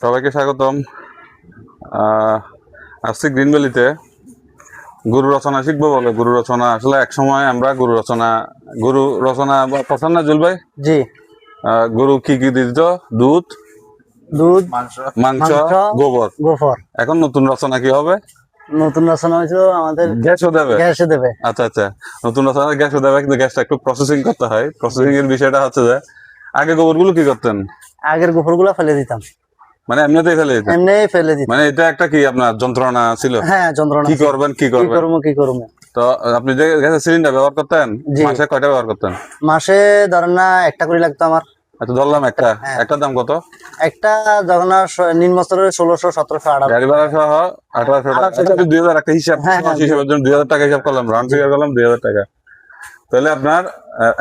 সবাইকে স্বাগতম। আসছি গ্রিন ভ্যালিতে গুরু রচনা শিখবো বলে। গুরু রচনা আসলে এক সময় আমরা গুরু রচনা পছন্দ না জুল ভাই? জি। গরু কি কি দিত? দুধ, দুধ, মাংস, গোবর। এখন নতুন রচনা কি হবে? নতুন রচনা হয়েছে আমাদের গ্যাসও দেবে। গ্যাসে দেবে। আচ্ছা আচ্ছা, নতুন রচনা গ্যাসও দেবে, কিন্তু গ্যাসটা একটু প্রসেসিং করতে হয়। প্রসেসিং এর বিষয়টা হচ্ছে যে আগে গোবরগুলো কি করতেন? আগের গোবরগুলো ফেলে দিতাম। মানে এমনিতেই ফেলে দিতেন? এমনিই ফেলে দিতাম। মানে এটা একটা কি আপনার যন্ত্রণা ছিল? হ্যাঁ, যন্ত্রণা। কি করবেন কি করবো। তো আপনি যে গ্যাসের সিলিন্ডার ব্যবহার করতেন, মাসে কয়টা ব্যবহার করতেন? মাসে ধরেন না একটা করে লাগতো আমার। আচ্ছা, ধরলাম একটা। একটার দাম কত? একটা যখন নিম্ন স্তরের 1600, 1700, গাড়ি ভাড়া সহ 1800 টাকা। 2000 একটা হিসাব, হিসাবের জন্য 2000 টাকা হিসাব করলাম, রাউন্ড ফিগার করলাম 2000 টাকা। তাহলে আপনার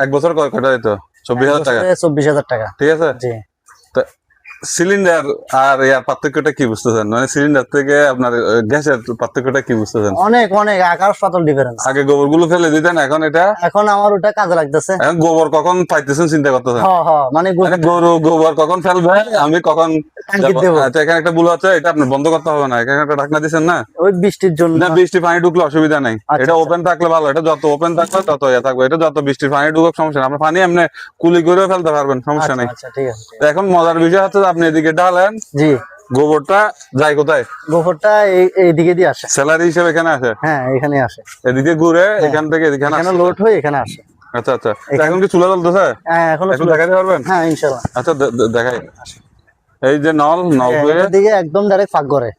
এক বছর কয়টা যেত? 24000 টাকা। 24000 টাকা। ঠিক আছে। জি। তো সিলিন্ডার আর ইয়ার পার্থক্যটা কি বুঝতেছেন? মানে সিলিন্ডার থেকে আপনার গ্যাসের পার্থক্যটা কি বুঝতেছেন? অনেক অনেক আকাশ পাতাল ডিফারেন্স। আগে গোবরগুলো ফেলে দিতেন, এখন এটা এখন আমার ওটা কাজে লাগতেছে। এখন গোবর কখন পাইতেছেন চিন্তা করতেছেন? মানে গরু গোবর কখন ফেলবে, আমি কখন। আচ্ছা, এখানে একটা ভুল হচ্ছে, এটা আপনার বন্ধ করতে হবে না। এখানে একটা ঢাকনা দিচ্ছেন না, ওই বৃষ্টির জন্য। না, বৃষ্টি পানি ঢুকলে অসুবিধা নেই। এটা ওপেন থাকলে ভালো। এটা যত ওপেন থাকবে তত ইয়ে থাকবে। এটা যত বৃষ্টির পানি ঢুকুক সমস্যা নেই, আপনি পানি এমনি কুলি করেও ফেলতে পারবেন, সমস্যা নেই। এখন মজার বিষয় হচ্ছে আপনি এদিকে ঢালেন, জি, গোবরটা যায় কোথায়? গোবরটা এইদিকে দিয়ে আসে, স্যালারি হিসেবে এখানে আসে। হ্যাঁ, এখানে আসে। এদিকে ঘুরে এখান থেকে এখানে লোড হয়ে এখানে আসে। আচ্ছা আচ্ছা, এখন কি চুলা জ্বলতেছে? হ্যাঁ, এখন দেখাতে পারবেন? হ্যাঁ, ইনশাআল্লাহ। আচ্ছা, দেখাই। এই যে নল হয়ে দিকে একদম ডাইরেক্ট ফাঁক করে।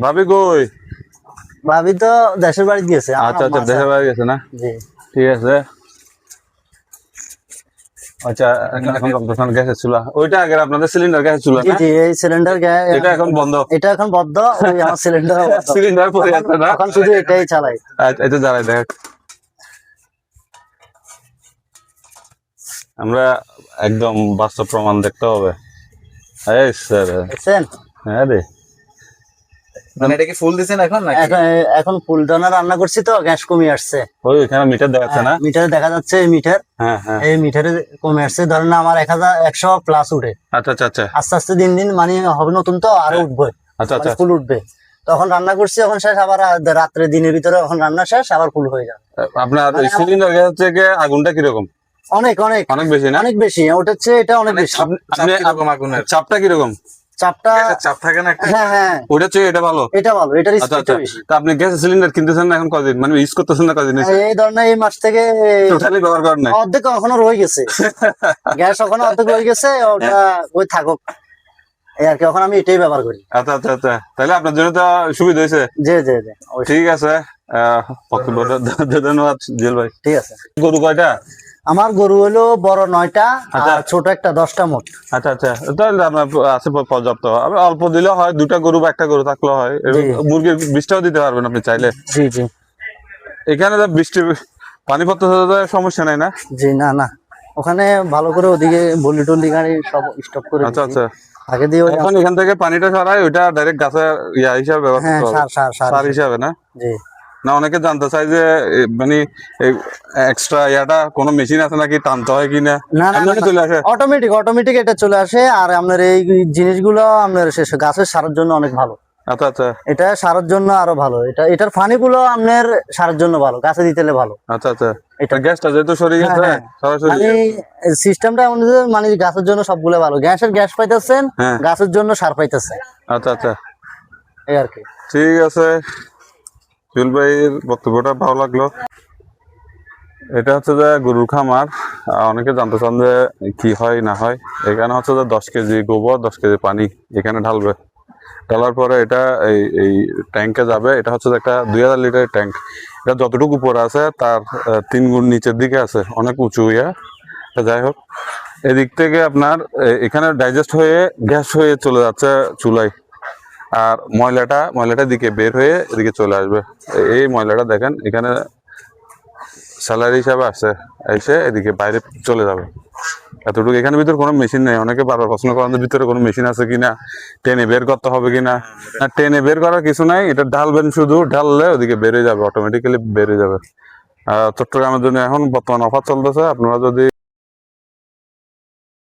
ভাবি কই? ভাবি তো দেশের বাড়ি গিয়েছে। আচ্ছা আচ্ছা, দেশের বাড়ি গেছে না? জি, ঠিক আছে। আচ্ছা, এখন গ্যাসের চুলা, ওইটা আগে আপনাদের সিলিন্ডার গ্যাসের চুলা না? জি, এই সিলিন্ডার গ্যাস এটা এখন বন্ধ। এটা এখন বন্ধ। ওই আমার সিলিন্ডার পড়ে আছে না? এখন শুধু এটাই চালাই। আচ্ছা, এটা জ্বালাই দেখ। আমরা একদম বাস্তব প্রমাণ দেখতে হবে। এই স্যার, হ্যাঁ রে, মানে এটা কি ফুল দিছেন এখন? এখন ফুল দানা রান্না করছি তো গ্যাস কমে আসছে। ওই এখানে মিটার দেখাচ্ছে না? মিটারে দেখা যাচ্ছে এই মিটার। হ্যাঁ হ্যাঁ, এই মিটারে কমে আসছে। ধরেন আমার 1100 প্লাস উঠে। আচ্ছা আচ্ছা আচ্ছা, আস্তে আস্তে দিন দিন মানে হবে নতুন তো আরো উঠবে। আচ্ছা আচ্ছা, ফুল উঠবে। তখন রান্না করছি, এখন শেষ, আবার রাত্রে দিনের ভিতরে এখন রান্না শেষ, আবার ফুল হয়ে যাবে। আপনার সিলিন্ডার গ্যাস থেকে আগুনটা কিরকম? অনেক অনেক অনেক বেশি না? অনেক বেশি। ওটা হচ্ছে এটা অনেক বেশি। আগুনের চাপটা কিরকম? চাপটা চাপ থাকে না একটা? হ্যাঁ হ্যাঁ, ওটা চেয়ে এটা ভালো, এটা ভালো, এটার স্পিডটা বেশি। তা আপনি গ্যাস সিলিন্ডার কিনতেছেন না এখন কতদিন, মানে ইউজ করতেছেন না কতদিন? এই ধরনের এই মাস থেকে টোটালি ব্যবহার করেন না? অর্ধেক এখনো রয়ে গেছে। গ্যাস এখনো অর্ধেক রয়ে গেছে, ওটা ওই থাকুক এই আর কি। এখন আমি এটাই ব্যবহার করি। আচ্ছা আচ্ছা আচ্ছা, তাহলে আপনার জন্য তো সুবিধা হয়েছে। জি জি জি, ঠিক আছে। ধন্যবাদ জেল ভাই। ঠিক আছে। গরু কয়টা? আমার গরু হলো বড় 9টা, আর ছোট একটা 10টা মোট। আচ্ছা আচ্ছা, তাহলে আপনার আছে পর্যাপ্ত। অল্প দিলে হয়, 2টা গরু বা 1টা গরু থাকলে হয়। মুরগির বীজটাও দিতে পারবেন আপনি চাইলে। জি জি, এখানে বৃষ্টি পানি পড়তে সমস্যা নাই না? জি না না, ওখানে ভালো করে ওদিকে বলি টলি গাড়ি সব স্টপ করে। আচ্ছা আচ্ছা, আগে দিয়ে এখন এখান থেকে পানিটা সরাই, ওইটা ডাইরেক্ট গাছে ইয়া হিসাবে ব্যবহার করতে হবে, সার হিসাবে না? জি না, অনেকে জানতে চাই যে মানে এক্সট্রা ইয়াটা কোনো মেশিন আছে নাকি, টানতে হয় কিনা? চলে আসে অটোমেটিক এটা চলে আসে। আর আপনার এই জিনিসগুলো আপনার গাছের সারের জন্য অনেক ভালো। আচ্ছা আচ্ছা, এটা সারের জন্য আরো ভালো। এটার পানিগুলো আপনার সারের জন্য ভালো, গাছে দিতে ভালো। আচ্ছা আচ্ছা, এটা গ্যাসটা যেহেতু সরে গেছে সরাসরি সিস্টেমটা মানে গাছের জন্য সবগুলো ভালো। গ্যাস পাইতেছেন, গাছের জন্য সার পাইতেছেন। আচ্ছা আচ্ছা, এই আর কি। ঠিক আছে, জুয়েল ভাইয়ের বক্তব্যটা ভালো লাগলো। এটা হচ্ছে যে গরুর খামার। অনেকে জানতে চান যে কি হয় না হয়। এখানে হচ্ছে যে 10 কেজি গোবর, 10 কেজি পানি এখানে ঢালবে। ঢালার পরে এটা এই ট্যাঙ্কে যাবে। এটা হচ্ছে একটা 2000 লিটারের ট্যাঙ্ক। এটা যতটুকু উপরে আছে তার 3 গুণ নিচের দিকে আছে, অনেক উঁচু ইয়া। যাই হোক, এদিক থেকে আপনার এখানে ডাইজেস্ট হয়ে গ্যাস হয়ে চলে যাচ্ছে চুলায়। আর ময়লাটা দিকে বের হয়ে এদিকে চলে আসবে। এই ময়লাটা দেখেন এখানে স্যালারি হিসাবে আসছে, এসে এদিকে বাইরে চলে যাবে এতটুকু। এখানে ভিতরে কোনো মেশিন নেই। অনেকে বারবার প্রশ্ন করেন ভিতরে কোনো মেশিন আছে কিনা, টেনে বের করতে হবে কিনা। না, টেনে বের করার কিছু নাই। এটা ঢালবেন, শুধু ঢাললে ওদিকে বেরিয়ে যাবে, অটোমেটিক্যালি বেরিয়ে যাবে। চট্টগ্রামের জন্য এখন বর্তমান অফার চলতেছে। আপনারা যদি